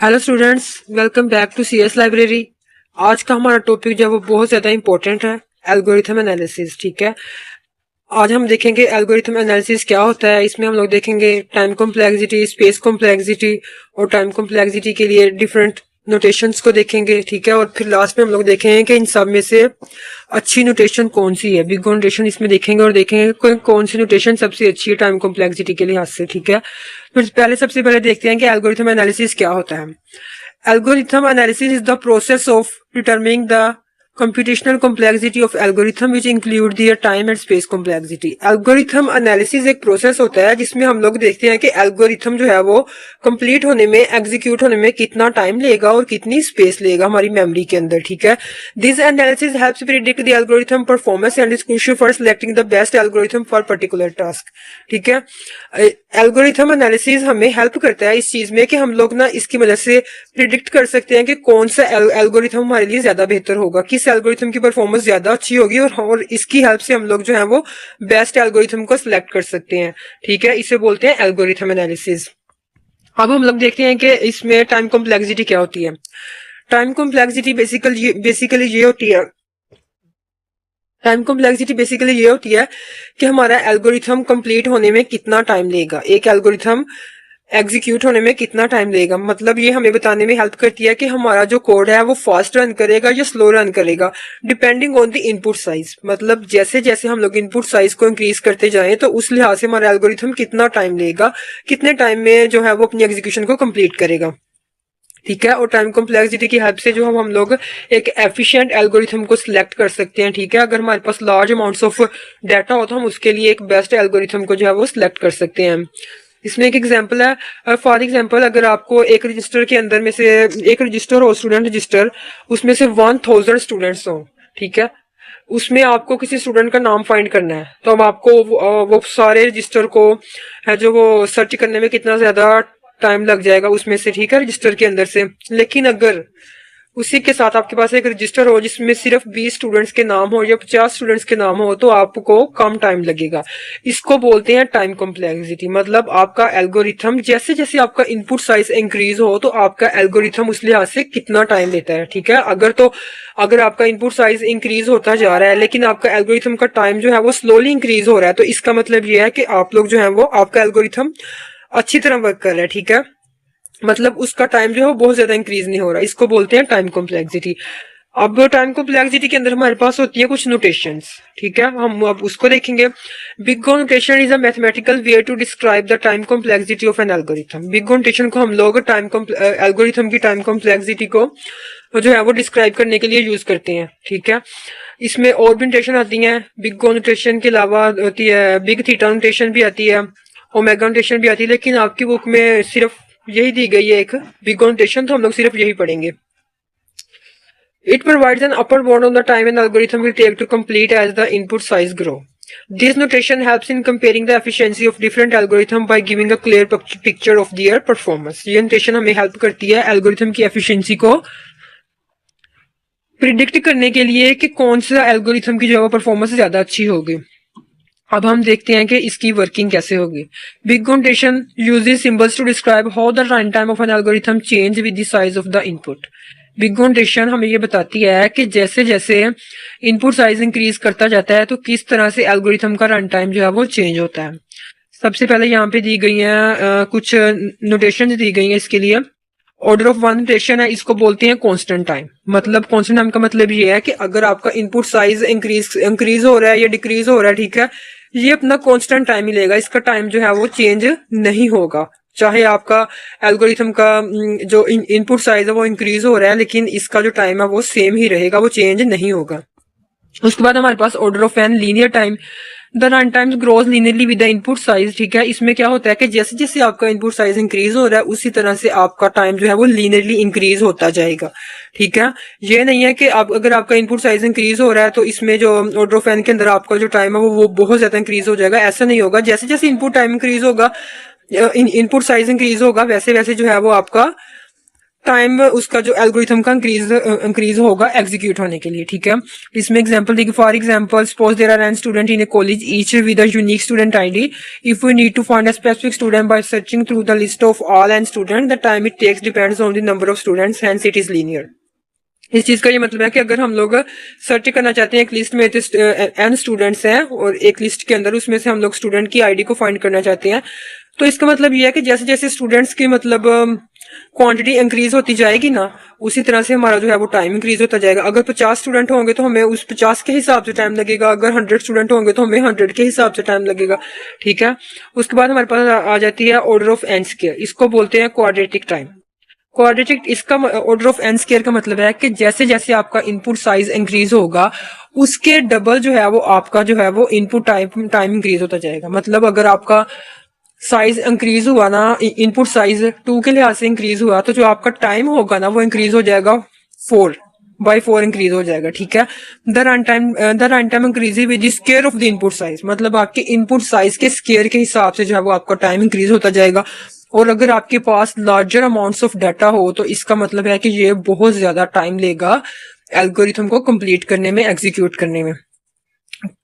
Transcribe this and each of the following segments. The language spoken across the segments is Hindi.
Hello students, welcome back to CS library. आज का हमारा टॉपिक जो है वो बहुत ज़्यादा इंपॉर्टेंट है, एल्गोरिथम एनालिसिस। ठीक है, आज हम देखेंगे एल्गोरिथम एनालिसिस क्या होता है। इसमें हम लोग देखेंगे टाइम कॉम्प्लेक्सिटी, स्पेस कॉम्प्लेक्सिटी और टाइम कॉम्प्लेक्सिटी के लिए डिफरेंट नोटेशंस को देखेंगे। ठीक है, और फिर लास्ट में हम लोग देखेंगे कि इन सब में से अच्छी नोटेशन कौन सी है। बिग नोटेशन इसमें देखेंगे और देखेंगे कौन सी नोटेशन सबसे अच्छी है टाइम कॉम्प्लेक्सिटी के लिहाज से। ठीक है, फिर सबसे पहले देखते हैं कि एल्गोरिथम एनालिसिस क्या होता है। Algorithm analysis is the process of determining the computational complexity of algorithm which include their time and space complexity। algorithm analysis एक प्रोसेस होता है जिसमें हम लोग देखते हैं कि एल्गोरिथम जो है वो कंप्लीट होने में, एग्जीक्यूट होने में कितना टाइम लेगा और कितनी स्पेस लेगा हमारी मेमोरी के अंदर। ठीक है, this analysis helps predict the algorithm performance and is crucial for selecting the best algorithm for particular task. ठीक है, एल्गोरिथम एनालिसिस हमें हेल्प करता है इस चीज में कि हम लोग ना इसकी मदद से प्रिडिक्ट कर सकते हैं कि कौन सा एल्गोरिथम हमारे लिए ज्यादा बेहतर होगा, किस एल्गोरिथम की परफॉर्मेंस ज्यादा अच्छी होगी, और इसकी हेल्प से हम लोग जो है वो बेस्ट एल्गोरिथम को सिलेक्ट कर सकते हैं। ठीक है, इसे बोलते हैं एल्गोरिथम एनालिसिस। अब हम लोग देखते हैं कि इसमें टाइम कॉम्प्लेक्सिटी क्या होती है। टाइम कॉम्प्लेक्सिटी बेसिकली ये होती है टाइम कॉम्प्लेक्सिटी बेसिकली ये होती है कि हमारा एल्गोरिथम कंप्लीट होने में कितना टाइम लेगा, एक एल्गोरिथम एग्जीक्यूट होने में कितना टाइम लेगा। मतलब ये हमें बताने में हेल्प करती है कि हमारा जो कोड है वो फास्ट रन करेगा या स्लो रन करेगा, depending on the input size. मतलब जैसे जैसे हम लोग इनपुट साइज को इंक्रीज करते जाएं तो उस लिहाज से हमारा एल्गोरिथम कितना टाइम लेगा, कितने टाइम में जो है वो अपनी एग्जीक्यूशन को कंप्लीट करेगा। ठीक है, और टाइम कॉम्प्लेक्सिटी की हेल्प से जो हम लोग एक एफिशिएंट एल्गोरिथम को सिलेक्ट कर सकते हैं। ठीक है, अगर हमारे पास लार्ज अमाउंट्स ऑफ डाटा हो तो हम उसके लिए एक बेस्ट एल्गोरिथम को जो है वो सिलेक्ट कर सकते हैं। इसमें एक एग्जांपल है, फॉर एग्जांपल अगर आपको एक रजिस्टर के अंदर में से एक रजिस्टर हो, स्टूडेंट रजिस्टर, उसमें से 1000 स्टूडेंट्स हो। ठीक है, उसमें आपको किसी स्टूडेंट का नाम फाइंड करना है, तो अब आपको वो सारे रजिस्टर को है जो वो सर्च करने में कितना ज्यादा टाइम लग जाएगा उसमें से। ठीक है, रजिस्टर के अंदर से। लेकिन अगर उसी के साथ आपके पास एक रजिस्टर हो जिसमें सिर्फ 20 स्टूडेंट्स के नाम हो या 50 स्टूडेंट्स के नाम हो तो आपको कम टाइम लगेगा। इसको बोलते हैं टाइम कॉम्प्लेक्सिटी। मतलब आपका एल्गोरिथम जैसे जैसे आपका इनपुट साइज इंक्रीज हो तो आपका एल्गोरिथम उस लिहाज से कितना टाइम लेता है। ठीक है, अगर आपका इनपुट साइज इंक्रीज होता जा रहा है लेकिन आपका एल्गोरिथम का टाइम जो है वो स्लोली इंक्रीज हो रहा है, तो इसका मतलब ये है कि आप लोग जो है वो आपका एल्गोरिथम अच्छी तरह वर्क कर रहा है। ठीक है, मतलब उसका टाइम जो है वो बहुत ज्यादा इंक्रीज नहीं हो रहा, इसको बोलते हैं टाइम कॉम्प्लेक्सिटी। अब टाइम कॉम्प्लेक्सिटी के अंदर हमारे पास होती है कुछ नोटेशंस। ठीक है, हम अब उसको देखेंगे। Big O notation is a mathematical way to describe the time complexity of an algorithm. Big O notation को हम लोग एल्गोरिथम की टाइम कॉम्प्लेक्सिटी को जो है वो डिस्क्राइब करने के लिए यूज करते हैं। ठीक है, इसमें और भी नोटेशन आती हैं। बिग O नोटेशन के अलावा होती है बिग थीटा नोटेशन भी आती है, ओमेगा नोटेशन भी आती है, लेकिन आपकी बुक में सिर्फ यही दी गई है एक बिग O नोटेशन, तो हम लोग सिर्फ यही पढ़ेंगे। It provides an upper bound on the time an algorithm will take to complete as the input size grow. This notation helps in comparing the efficiency of different algorithms by giving a clear picture of their performance. ये notation हमें help करती है algorithm की efficiency को प्रिडिक्ट करने के लिए कि कौन सा एल्गोरिथम की जो है परफॉर्मेंस ज्यादा अच्छी होगी। अब हम देखते हैं कि इसकी वर्किंग कैसे होगी। Big O notation uses symbols to describe how the run time of an algorithm change with the size of the input. Big O notation हमें ये बताती है कि जैसे जैसे इनपुट साइज इंक्रीज करता जाता है तो किस तरह से एल्गोरिथम का रन टाइम जो है वो चेंज होता है। सबसे पहले यहाँ पे दी गई है कुछ नोटेशन दी गई है इसके लिए। ऑर्डर ऑफ वन नोटेशन है, इसको बोलते हैं कांस्टेंट टाइम। मतलब कांस्टेंट टाइम का मतलब ये है कि अगर आपका इनपुट साइज इंक्रीज हो रहा है या डिक्रीज हो रहा है, ठीक है, ये अपना कांस्टेंट टाइम ही लेगा, इसका टाइम जो है वो चेंज नहीं होगा। चाहे आपका एल्गोरिथम का जो इनपुट साइज है वो इंक्रीज हो रहा है लेकिन इसका जो टाइम है वो सेम ही रहेगा, वो चेंज नहीं होगा। उसके बाद हमारे पास order of n linear time. The run times grows linearly with the input size. ठीक है, इसमें क्या होता है कि जैसे जैसे आपका इनपुट साइज इंक्रीज हो रहा है उसी तरह से आपका टाइम जो है वो लीनियरली इंक्रीज होता जाएगा। ठीक है, ये नहीं है कि आप अगर आपका इनपुट साइज इंक्रीज हो रहा है तो इसमें जो ऑर्डर ऑफ एन के अंदर आपका जो टाइम है वो बहुत ज्यादा इंक्रीज हो जाएगा, ऐसा नहीं होगा। जैसे जैसे इनपुट टाइम इंक्रीज होगा, इनपुट साइज इंक्रीज होगा, वैसे वैसे जो है वो आपका टाइम उसका जो एल्गोरिथम का इंक्रीज होगा एग्जीक्यूट होने के लिए, ठीक है। इसमें एग्जांपल देखिए, for example suppose there are n student in a college each with a unique student ID. If we need to find a specific student by searching through the list of all n student, the time it takes depends on the number of students, hence it is linear. इस चीज का ये मतलब है कि अगर हम लोग सर्च करना चाहते हैं एक लिस्ट में एन स्टूडेंट्स हैं और एक लिस्ट के अंदर उसमें से हम लोग स्टूडेंट की आईडी को फाइंड करना चाहते हैं, तो इसका मतलब ये है कि जैसे जैसे स्टूडेंट्स की मतलब क्वांटिटी इंक्रीज होती जाएगी ना, उसी तरह से हमारा जो है वो टाइम इंक्रीज होता जाएगा। अगर 50 स्टूडेंट होंगे तो हमें उस 50 के हिसाब से टाइम लगेगा, अगर 100 स्टूडेंट होंगे तो हमें 100 के हिसाब से टाइम लगेगा, ठीक है। उसके बाद हमारे पास आ जाती है ऑर्डर ऑफ एन स्क्वायर, इसको बोलते हैं क्वाड्रेटिक टाइम। क्वाड्रेटिक, इसका ऑर्डर ऑफ एन स्क्वायर का मतलब है कि जैसे जैसे आपका इनपुट साइज इंक्रीज होगा उसके डबल जो है वो आपका जो है वो इनपुट टाइम इंक्रीज होता जाएगा। मतलब अगर आपका साइज इंक्रीज हुआ ना, इनपुट साइज 2 के लिहाज से इंक्रीज हुआ, तो जो आपका टाइम होगा ना वो इंक्रीज हो जाएगा 4 इंक्रीज हो जाएगा, ठीक है। The run time increase with the square of the input size, मतलब आपके इनपुट साइज के स्क्वायर के हिसाब से जो है वो आपका टाइम इंक्रीज होता जाएगा। और अगर आपके पास लार्जर अमाउंट्स ऑफ डाटा हो तो इसका मतलब है कि ये बहुत ज्यादा टाइम लेगा एल्गोरिथम को कंप्लीट करने में, एग्जीक्यूट करने में।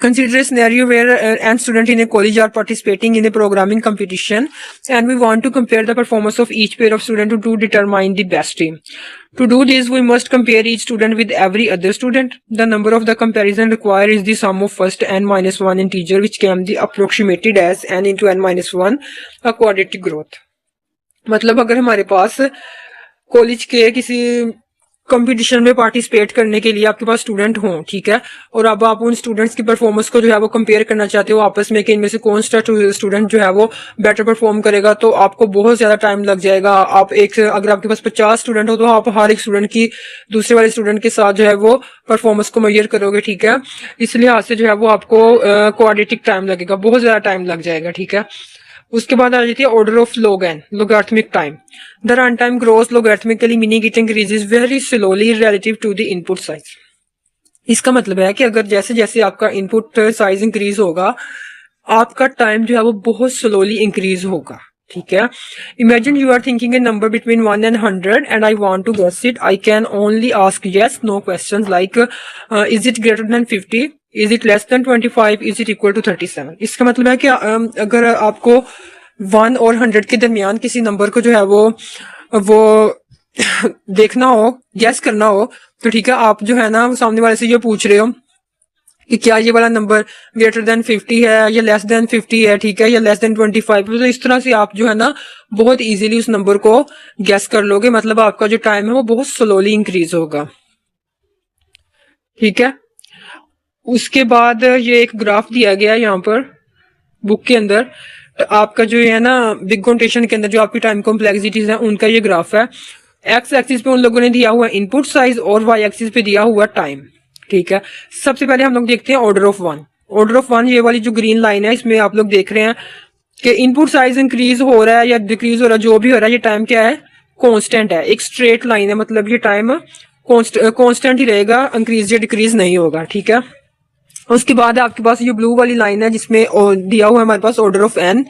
Consider a scenario where an student in a college are participating in a programming competition and we want to compare the performance of each pair of students to determine the best team. To do this, we must compare each student with every other student. The number of the comparison required is the sum of first n minus 1 integer, which can be approximated as n into n minus 1, a quadratic growth. मतलब अगर हमारे पास कॉलेज के किसी कंपटीशन में पार्टिसिपेट करने के लिए आपके पास स्टूडेंट हों, ठीक है, और अब आप उन स्टूडेंट्स की परफॉर्मेंस को जो है वो कंपेयर करना चाहते हो आपस में कि इनमें से कौन सा स्टूडेंट जो है वो बेटर परफॉर्म करेगा, तो आपको बहुत ज्यादा टाइम लग जाएगा। आप अगर आपके पास 50 स्टूडेंट हो तो आप हर एक स्टूडेंट की दूसरे वाले स्टूडेंट के साथ जो है वो परफॉर्मेंस को मेजर करोगे, ठीक है। इस लिहाज से जो है वो आपको क्वाड्रेटिक टाइम लगेगा, बहुत ज्यादा टाइम लग जाएगा, ठीक है। उसके बाद आ जाती है order of log n, logarithmic time. The run time grows logarithmically, meaning it increases very slowly relative to the input size. इसका मतलब है कि अगर जैसे जैसे आपका इनपुट साइज इंक्रीज होगा आपका टाइम जो है वो बहुत स्लोली इंक्रीज होगा, ठीक है। Imagine you are thinking a number between 1 and 100 and I want to guess it. I can only ask yes no questions like is it greater than 50, is it less than 25, is it equal to 37। इसका मतलब है कि अगर आपको 1 और 100 के दरमियान किसी नंबर को जो है वो देखना हो, गैस करना हो, तो ठीक है, आप जो है ना सामने वाले से ये पूछ रहे हो कि क्या ये वाला नंबर ग्रेटर देन 50 है या लेस देन 50 है, ठीक है, या लेस देन 25। तो इस तरह से आप जो है ना बहुत इजीली उस नंबर को गैस कर लोगे। मतलब आपका जो टाइम है वो बहुत स्लोली इंक्रीज होगा, ठीक है। उसके बाद ये एक ग्राफ दिया गया है यहाँ पर बुक के अंदर, तो आपका जो है ना बिग नोटेशन के अंदर जो आपकी टाइम कॉम्प्लेक्सिटीज है उनका ये ग्राफ है। एक्स एक्सिस पे उन लोगों ने दिया हुआ इनपुट साइज और वाई एक्सिस पे दिया हुआ टाइम, ठीक है। सबसे पहले हम लोग देखते हैं ऑर्डर ऑफ 1। ऑर्डर ऑफ 1, ये वाली जो ग्रीन लाइन है इसमें आप लोग देख रहे हैं कि इनपुट साइज इंक्रीज हो रहा है या डिक्रीज हो रहा है, जो भी हो रहा है, ये टाइम क्या है, कांस्टेंट है, एक स्ट्रेट लाइन है, मतलब ये टाइम कांस्टेंट ही रहेगा, इंक्रीज या डिक्रीज नहीं होगा, ठीक है। उसके बाद आपके पास ये ब्लू वाली लाइन है जिसमें दिया हुआ है हमारे पास ऑर्डर ऑफ एन।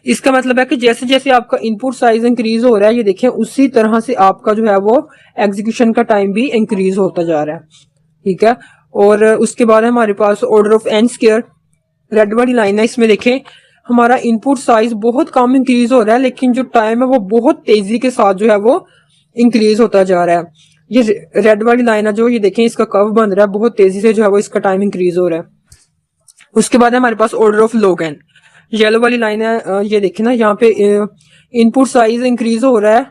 इसका मतलब है कि जैसे जैसे आपका इनपुट साइज इंक्रीज हो रहा है, ये देखें, उसी तरह से आपका जो है वो एग्जीक्यूशन का टाइम भी इंक्रीज होता जा रहा है, ठीक है। और उसके बाद हमारे पास order of n square, red वाली लाइन है, इसमें देखें हमारा इनपुट साइज बहुत कम इंक्रीज हो रहा है लेकिन जो टाइम है वो बहुत तेजी के साथ जो है वो इंक्रीज होता जा रहा है। ये रेड वाली लाइन है जो, ये देखें, इसका कर्व बन रहा है, बहुत तेजी से जो है वो इसका टाइम इंक्रीज हो रहा है। उसके बाद हमारे पास order of log n, yellow वाली लाइन है, ये देखें ना, यहाँ पे इनपुट साइज इंक्रीज हो रहा है,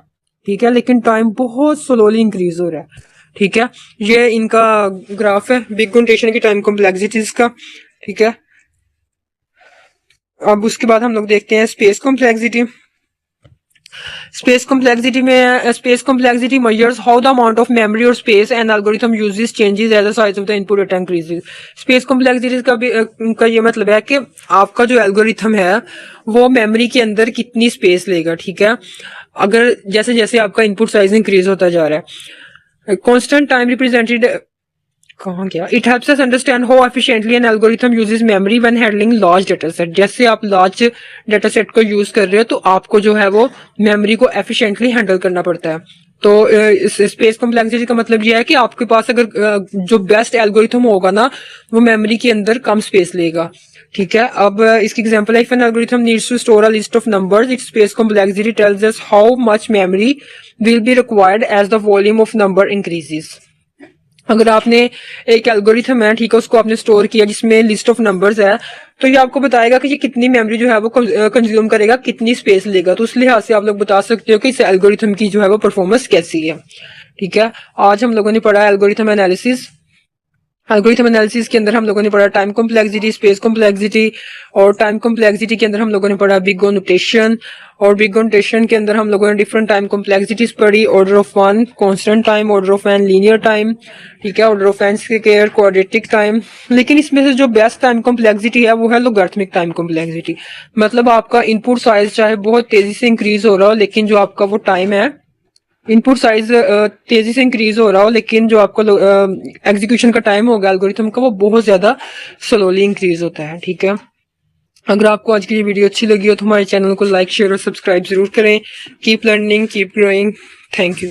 ठीक है, लेकिन टाइम बहुत स्लोली इंक्रीज हो रहा है, ठीक है। ये इनका ग्राफ है बिग नोटेशन की टाइम कॉम्प्लेक्सिटीज का, ठीक है। अब उसके बाद हम लोग देखते हैं space complexity. Space complexity measures how the amount of memory और space and algorithm uses changes as the size of the input data increases. Space complexity का ये मतलब है कि आपका जो एल्गोरिथम है वो मेमोरी के अंदर कितनी स्पेस लेगा, ठीक है, अगर जैसे जैसे आपका इनपुट साइज इंक्रीज होता जा रहा है। कांस्टेंट टाइम रिप्रेजेंटेड कहाँ गया, it helps us understand how efficiently an algorithm uses memory when handling large data set. जैसे आप लार्ज डेटा सेट को यूज कर रहे हो तो आपको जो है वो मेमोरी को एफिशिएंटली हैंडल करना पड़ता है। तो इस स्पेस कॉम्प्लेक्सिटी का मतलब यह है कि आपके पास अगर जो बेस्ट एल्गोरिथम होगा ना वो मेमोरी के अंदर कम स्पेस लेगा। ठीक है, अब इसकी एग्जांपल है, if an algorithm needs to store a list of numbers, its space complexity tells us how much memory will be required as the volume of number increases. अगर आपने एक एल्गोरिथम है, ठीक है, उसको आपने स्टोर किया जिसमें लिस्ट ऑफ नंबर्स है, तो ये आपको बताएगा कि ये कितनी मेमोरी जो है वो कंज्यूम करेगा, कितनी स्पेस लेगा। तो उस लिहाज से आप लोग बता सकते हो कि इस एल्गोरिथम की जो है वो परफॉर्मेंस कैसी है। ठीक है, आज हम लोगों ने पढ़ा एल्गोरिथम एनालिसिस। एल्गोरिथम एनालिसिस के अंदर हम लोगों ने पढ़ा टाइम कॉम्प्लेक्सिटी, स्पेस कॉम्प्लेक्सिटी, और टाइम कॉम्प्लेक्सिटी के अंदर हम लोगों ने पढ़ा बिग ओ नोटेशन, और बिग ओ नोटेशन के अंदर हम लोगों ने डिफरेंट टाइम कॉम्प्लेक्सिटीज पढ़ी, order of one, constant time, order of n, linear time. ठीक है, order of n square, quadratic time. लेकिन इसमें से जो बेस्ट टाइम कॉम्प्लेक्सिटी है वो है लोगरिथमिक टाइम कॉम्प्लेक्सिटी। मतलब आपका इनपुट साइज चाहे बहुत तेजी से इंक्रीज हो रहा हो, लेकिन जो आपका वो टाइम है, इनपुट साइज तेजी से इंक्रीज हो रहा हो, लेकिन जो आपका एग्जीक्यूशन का टाइम होगा एल्गोरिथम का वो बहुत ज्यादा स्लोली इंक्रीज होता है। ठीक है, अगर आपको आज की ये वीडियो अच्छी लगी हो तो हमारे चैनल को लाइक, शेयर और सब्सक्राइब जरूर करें। Keep learning, keep growing. Thank you.